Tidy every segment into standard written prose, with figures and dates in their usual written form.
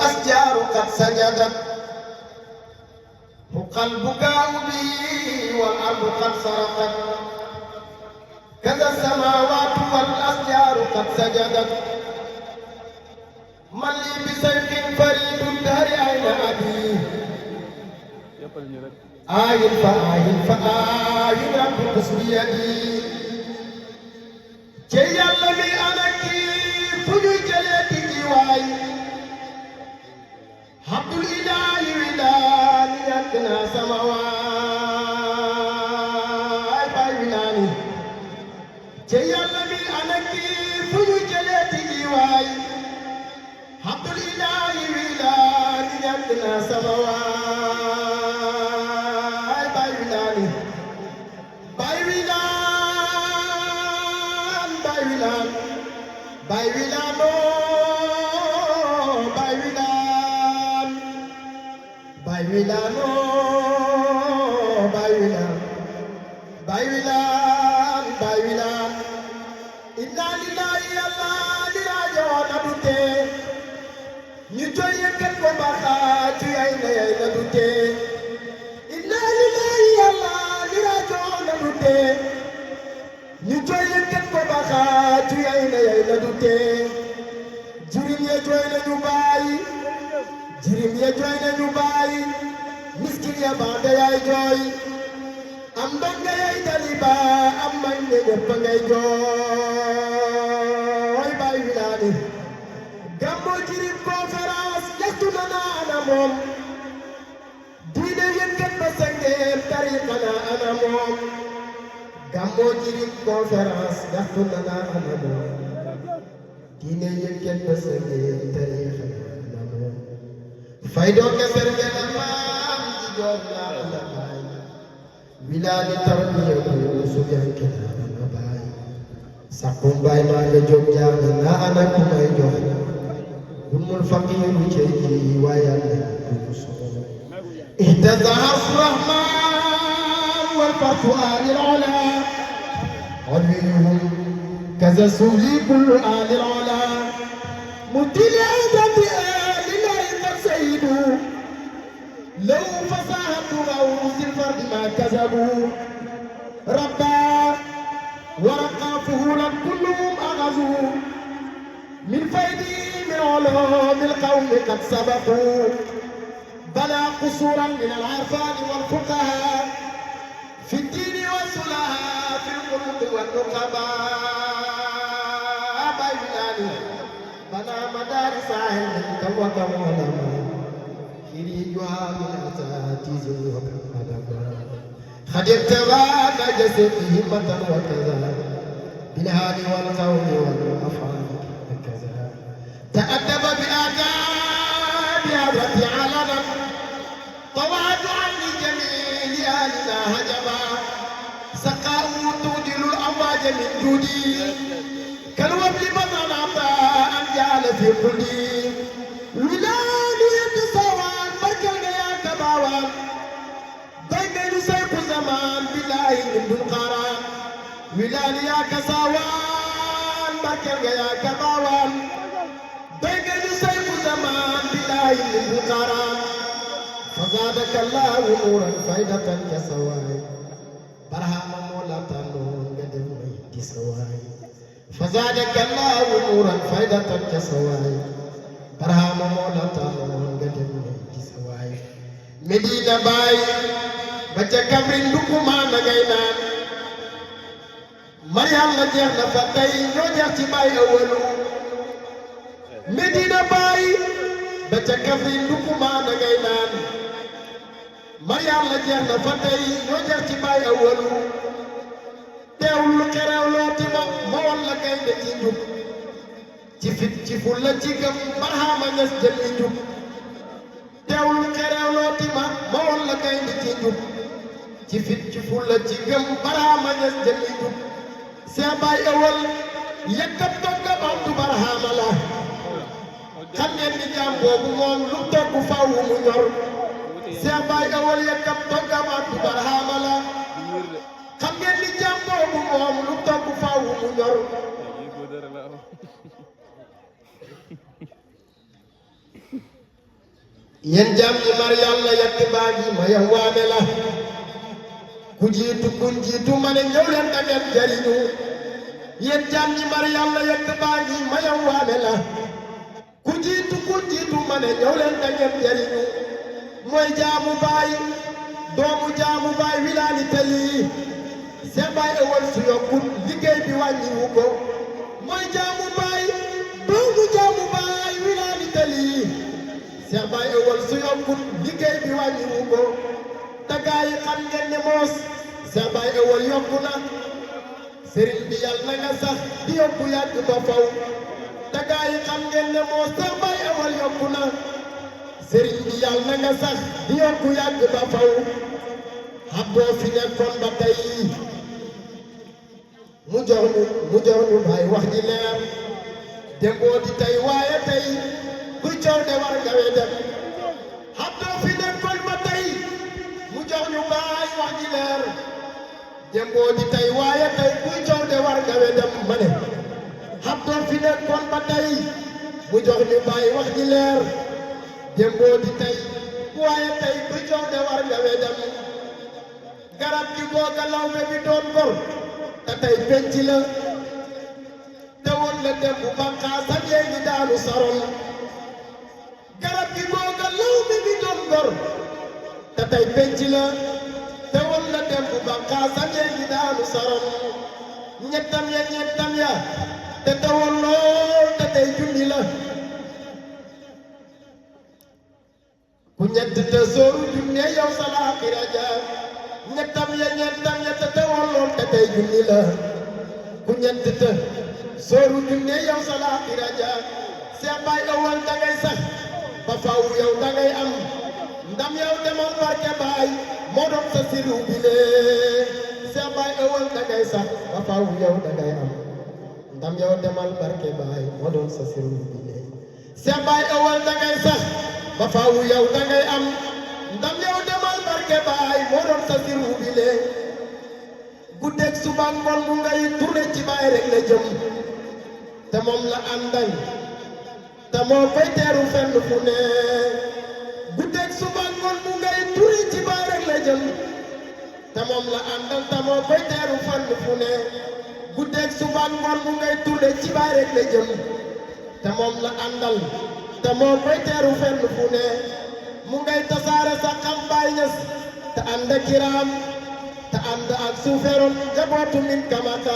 والأشجار قد سجدت حق البكاء بي والأرض قد صرخت كذا السماوات والأشجار قد سجدت من لي بسيف فريد الدهر أين أبي آي فآي رب قسم يدي جي الذي أنا كيف جلتي جواي عبد الإله ولان يكنا سماواي باي ولاني جي الذي أنا كيف جلتي جواي عبد الإله ولان يكنا سماواي باي ولاني باي ولان باي ولان باي ولانو باي ولان باي ولانو باي ولان باي ولان باي ولان إنا لله الله لراجعون أبوتي نجوي يكن بمخا تيين يين أبوتي إنا لله الله لراجعون أبوتي نجوي يكن بمخا تيين يين أبوتي جريم يجوي نجوباي جريم يجوي نجوباي مسكين يا بعد يا جوي am danga yay taliba am may ne ñepp ngay jooy bay wilani gammo jirim conférence yaxtu na ana moom diine yëkkat ba sangeer tariqa na ana moom gammo jirim conférence yaxtu na ana moom diine yëkkat ba sangeer tariqa na ana moom fay doo ke serge na maam ji joor na ana baay wilani tarbiya ko sujan kina na baay sakum baay ma nga jóg jàng na ana ku may jox gumul faqiru ci wayal اهتزع الرحمن والفرح آل العلا عليهم كذا سولي كل آل العلا مبتلع بآل الله قد سيدوا لو فصاحة غوث الفرد ما كذبوا ربا ورقى فهولا كلهم أغزوا من فيدي من علوم القوم قد سبقوا بلا قصورا من العرفان والفقهاء في الدين والصلاة في القلوب والنقباء بيناني بنا مدارس علم توكم علماء خريجها من أساتذة وعلماء قد ارتبى جسده همة وكذا بالهاد والقول والأفعال وكذا تأدب بآداب هدرة علنا طوعت عن جميل آلنا هجبا سقاه تودل الأمواج من جودي كالوبل بطن عطاء جعل في قلبي ولادي يتصوان مركل يا كباوان ضيق سيف زمان بالله من القران ولادي يا كساوان مركل يا كباوان ضيق سيف زمان بالله من القران فزادك الله نورا فائدة كسواي برهام مولا تنون قدم ميت سواي فزادك الله نورا فائدة كسواي برهام مولا تنون قدم ميت سواي مدينة باي بجا كبرين دكما نغينان مريم لجيخنا فتاي نوجيخ باي أولو مدينة باي بجا كبرين دكما نغينان Mariam la jeex na fa tey ñoo jeex ci baay awalu teewul lu xerew looti ma won la gaynde ci njub ci fit ci ful la ci gëm barhama ñas jëmmi njub teewul lu xerew looti ma won la gaynde ci njub ci fit ci ful la ci gëm barhama ñas jëmmi njub see baay awal yëkkat togga bantu barhama la xam ngeen ni jaam boobu moom lu togg faw mu ñor Seex Baay awal yëkkam toggam ak barhama la xam ngeen ni jaam boobu moom lu togg faaw mu ñor yéen jaam ñi mar yàlla yàq baa gi ma yow waame la ku jiitu kun jiitu ma ne ñëw leen da ngeen jariñu yéen jaam ñi mar yàlla yàq baa gi ma yow waame la ku jiitu kun jiitu ma ne ñëw leen da ngeen jariñu mooy jaamu baay doomu jaamu baay wilaani tali seen baay ëwal su yokkut liggéey bi wàññiwu ko mooy jaamu baay doomu jaamu baay wilaani tali seen baay ëwal su yokkut liggéey bi wàññiwu ko tagaay yi xam ngeen ne moos seen baay ëwal yokku na sëriñ bi yàlla na nga sax di yokku yàgg ba faw tagaay yi xam ngeen ne moos seen baay ëwal yokku na sëriñ bi yàlla na nga sax di yokku yàgg ba faw Abdou fi nekkoon ba tey mu jox ñu baay wax ji leer démboo di tey waaye tey kuy coow de war nga wee dem Abdou fi nekkoon ba tey mu jox ñu baay wax ji leer démboo di tey waaye tey kuy coow de war nga wee dem ma ne Abdou fi nekkoon ba tey mu jox ñu baay wax ji leer démboo di tey waaye tey kuy coow de war nga wee dem garab gi googa lawbe bi doon gor te tey penc la te woon la dem bu bànqaasam yéegi daanu saroon garab gi googa lawbe bi doon gor te tey penc la te woon la dem bu bànqaasam yéegi daanu saroon ñettam ya te tewoon lool te tey junni la ku ñett te sooru junne yow salaaxira jaar ñettam ya te tewoon lool te tey junni la ku ñett te sooru junne yow salaaxira jaar seen baay ëwal dangay sax ba faw yow dangay am ndam yow demal barke baay moo doon sa siru bile seen baay ëwal dangay sax ba faw yow dangay am ndam yow demal barke baay moo doon sa siru bile seen baay ëwal dangay sax ba faw yow dangay am ndam yow demal barke baay moo doon sa siru bile guddeeg suba ngoon mu ngay tourné ci baay rek la jëm te moom la àndañ te moo koy teeru fenn fu ne guddeeg suba ngoon mu ngay tourné ci baay rek la jëm te moom la àndal te moo koy teeru fenn fu ne guddeeg suba ngoon mu ngay tourné ci baay rek la jëm te moom la àndal te moo koy teeru fenn fu ne mu ngay tasaare sa xam baay ñes te ànd ak kiraam te ànd ak suufeeroon jabootu min kamata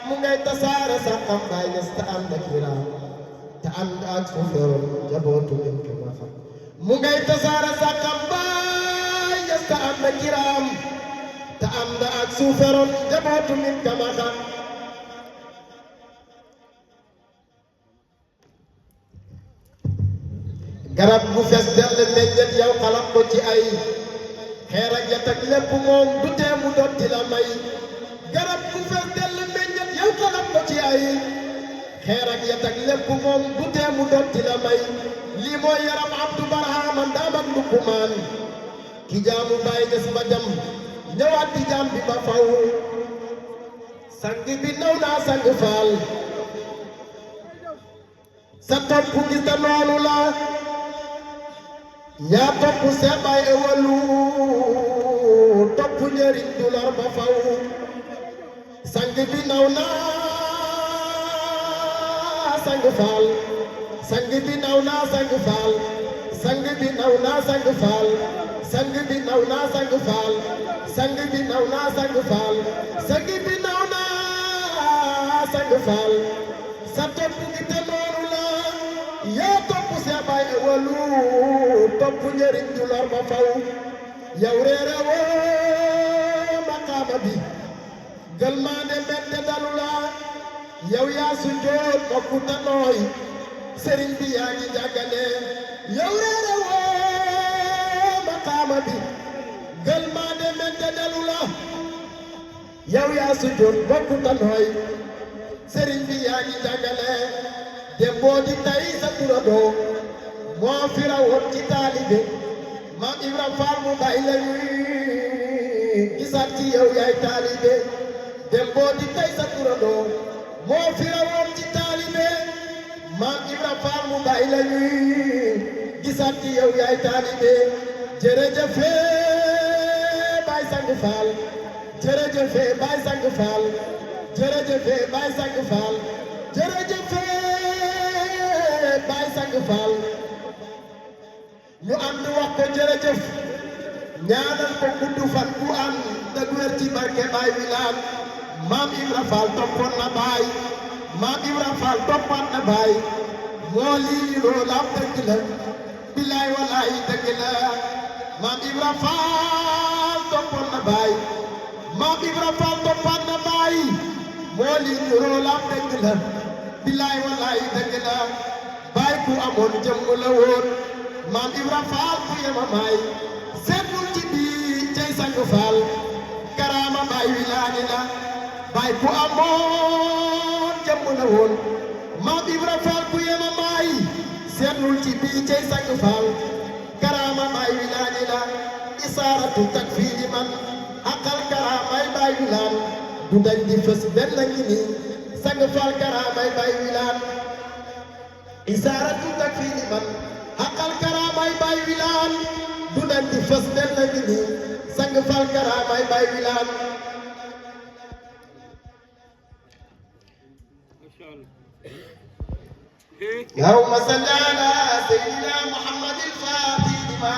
mu ngay tasaare sa xam baay ñes te ànd ak kiraam te ànd ak suufeeroon jabootu min kamata mu ngay tasaare sa xam baay ñes te ànd ak kiraam te ànd ak suufeeroon jabootu min kamata garab bu fees dell meññet yow xalaat ko ci ay xeer ak yat ak lépp moom du tee mu dotti la may garab bu fees dell meññet yow xalaat ko ci ay xeer ak yat ak lépp moom du tee mu dotti la may lii mooy yaram Abdu Barhama Ndaam ak Ndoukoumane ki jaamu baay des ba dem ñëwaat di jaam bi ba faw sang bi naw naa sang faal sa topp gis da noonu la yaa topp seen baay ëwalu topp njëriñ du lor ba faw sang bi naw naa sang faal sang bi naw naa sang faal sang bi naw naa sang faal sang bi naw naa sang faal sang bi naw naa sang faal sang bi naw naa sang faal sa topp gi te noonu la yaa topp seen baay ëwalu topp njëriñ du lor ba faw yow reere woo maqaama bi gël maa ne mbette dalu la yow yaa sujjoot bokku ta nooy sëriñ bi yaa ngi jàggale yow reere woo maqaama bi gël maa ne mbette dalu la yow yaa sujjoot bokku ta nooy sëriñ bi yaa ngi jàggale démboo di tay sa turandoo moo fi rawoon ci taalibe maam Ibra Faal mu bay la ñuy gisaat ci yow yaay taalibe démboo di tay sa turandoo moo fi rawoon ci taalibe maam Ibra Faal mu bay la ñuy gisaat ci yow yaay taalibe jërëjëf Baay Sang Faal jërëjëf Baay Sang Faal jërëjëf Baay Sang Faal jërëjëf Baay Sang Faal ñu ànd wax ko jërëjëf ñaanal ko gudd fan bu am dëgg wér ci barke Baay Wilane Maam Ibra Faal toppoon na Baay Maam Ibra Faal toppoon na Baay moo lii loolaam dëgg la bilaay walaay dëgg la Maam Ibra Faal toppoon na Baay Maam Ibra Faal toppoon na Baay moo lii loolaam dëgg la bilaay walaay dëgg la Baay ku amoon jëmm la woon Maam Ibra Faal ku yemamaay seetul ci bii cay Sang Faal karaama Baay Wilane la Baay ku amoon jëmm la woon Maam Ibra Faal ku yemamaay seetul ci bii cay Sang Faal karaama Baay Wilane la isaaratu takfiiri man xaqal karaamay Baay Wilane du dañ di fës benn ngi nii Sang Faal karaamay Baay Wilane isaaratu takfiiri man xaqal karaamay Baay Wilane du dañ di fës benn ngi nii Sang Faal karaamay Baay Wilane اللهم صل على سيدنا محمد الفاتح لما